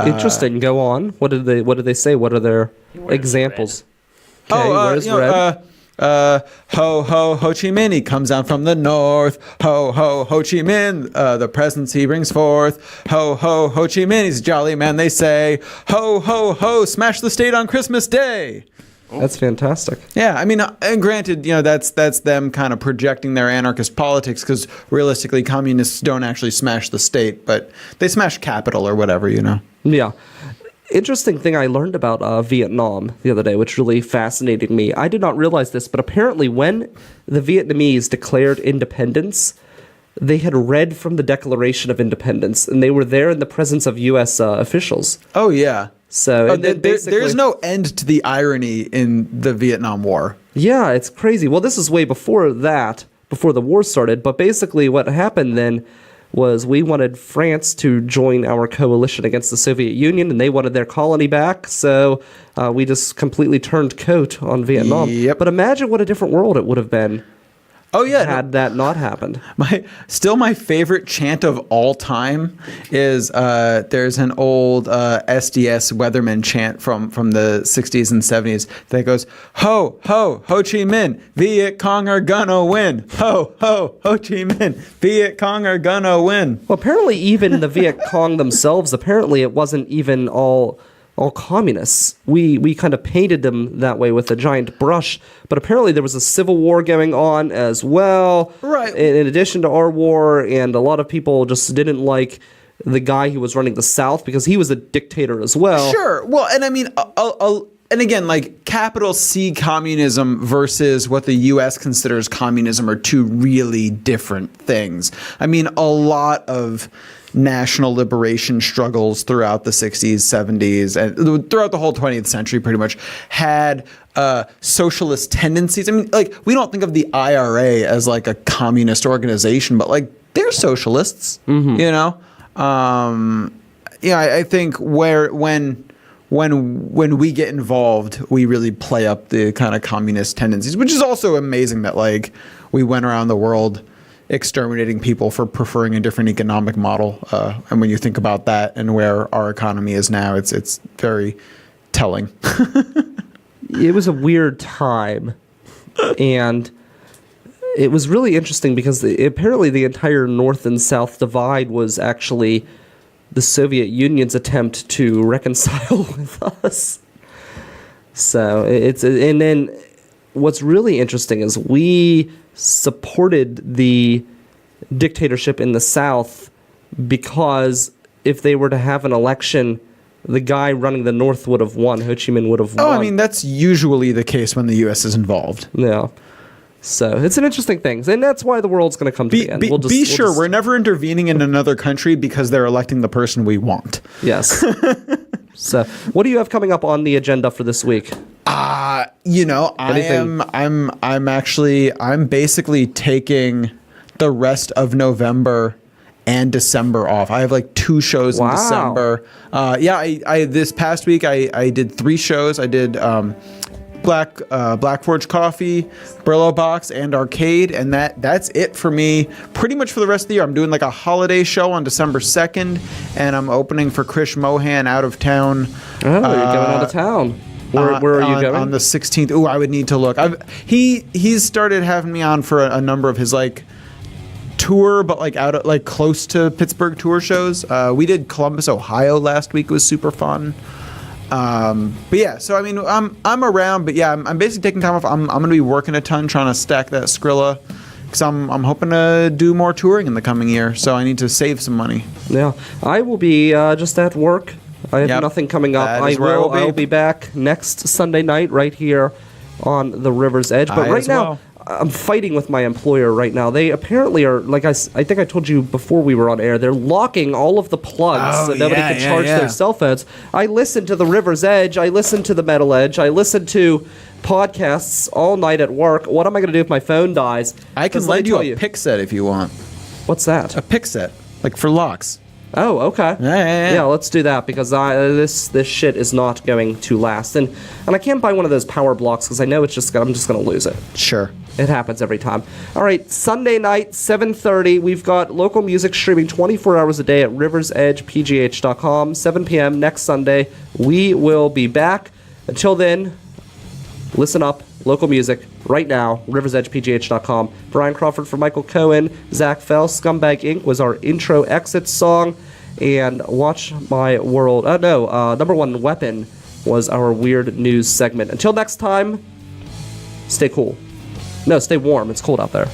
Interesting. Go on. What did they say? What are their examples? Okay, where's red? Ho Ho Ho Chi Minh, he comes down from the north. Ho Ho Ho Chi Minh, the presents he brings forth. Ho Ho Ho Chi Minh, he's a jolly man, they say. Ho Ho Ho, smash the state on Christmas Day. That's fantastic. Yeah, I mean, and granted, that's them kind of projecting their anarchist politics, because realistically, communists don't actually smash the state, but they smash capital or whatever, Yeah. Interesting thing I learned about Vietnam the other day, which really fascinated me. I did not realize this, but apparently when the Vietnamese declared independence, they had read from the Declaration of Independence, and they were there in the presence of U.S. officials. Oh, yeah. So there's no end to the irony in the Vietnam War. Yeah, it's crazy. Well, this is way before that, before the war started. But basically what happened then was we wanted France to join our coalition against the Soviet Union, and they wanted their colony back. So we just completely turned coat on Vietnam. Yep. But imagine what a different world it would have been. Oh, yeah. Had that not happened. My favorite chant of all time is there's an old SDS Weatherman chant from the 60s and 70s that goes, Ho, ho, Ho Chi Minh, Viet Cong are gonna win. Ho, ho, Ho Chi Minh, Viet Cong are gonna win. Well, apparently even the Viet Cong themselves, apparently it wasn't even all communists. We kind of painted them that way with a giant brush, but apparently there was a civil war going on as well. Right. In addition to our war, and a lot of people just didn't like the guy who was running the South because he was a dictator as well. Sure. Well, and I mean, and again, like capital C communism versus what the U.S. considers communism are 2 really different things. I mean, a lot of national liberation struggles throughout the 60s, 70s, and throughout the whole 20th century pretty much had socialist tendencies. I mean, like, we don't think of the IRA as like a communist organization, but like they're socialists, I think when we get involved, we really play up the kind of communist tendencies, which is also amazing that like we went around the world exterminating people for preferring a different economic model. And when you think about that and where our economy is now, it's very telling. It was a weird time, and it was really interesting because apparently the entire North and South divide was actually the Soviet Union's attempt to reconcile with us. So and then what's really interesting is we supported the dictatorship in the South because if they were to have an election, the guy running the North would have won. Ho Chi Minh would have won. Oh, I mean, that's usually the case when the U.S. is involved. Yeah. So it's an interesting thing. And that's why the world's going to come to the end. We're never intervening in another country because they're electing the person we want. Yes. So what do you have coming up on the agenda for this week? I'm basically taking the rest of November and December off. I have like 2 shows in December. I this past week I did 3 shows. I did Black Forge Coffee, Brillo Box, and Arcade, and that's it for me pretty much for the rest of the year. I'm doing like a holiday show on December 2nd, and I'm opening for Krish Mohan out of town. Oh, you're going out of town. Where are you going? On the 16th. Ooh, I would need to look. He's started having me on for a number of his like tour, but like out of, like close to Pittsburgh tour shows. We did Columbus, Ohio last week. It was super fun. But yeah, so I mean, I'm around, but yeah, I'm basically taking time off. I'm gonna be working a ton trying to stack that Skrilla, because I'm hoping to do more touring in the coming year. So I need to save some money. Yeah, I will be just at work. I have nothing coming up. I'll be back next Sunday night right here on the River's Edge. But I right as now, well. I'm fighting with my employer right now. They apparently are, like I think I told you before we were on air, they're locking all of the plugs so nobody can charge their cell phones. I listen to the River's Edge. I listen to the Metal Edge. I listen to podcasts all night at work. What am I going to do if my phone dies? I can lend you a pick set if you want. What's that? A pick set, like for locks. Oh, okay. Yeah. Let's do that because this shit is not going to last. And I can't buy one of those power blocks because I know I'm just going to lose it. Sure. It happens every time. All right, Sunday night, 7:30. We've got local music streaming 24 hours a day at riversedgepgh.com. 7 p.m. next Sunday. We will be back. Until then, listen up. Local music right now. riversedgepgh.com. Brian Crawford for Michael Cohen. Zach Fell. Scumbag Inc. was our intro exit song. And Watch My World. Number One Weapon was our weird news segment. Until next time, stay cool. No, stay warm. It's cold out there.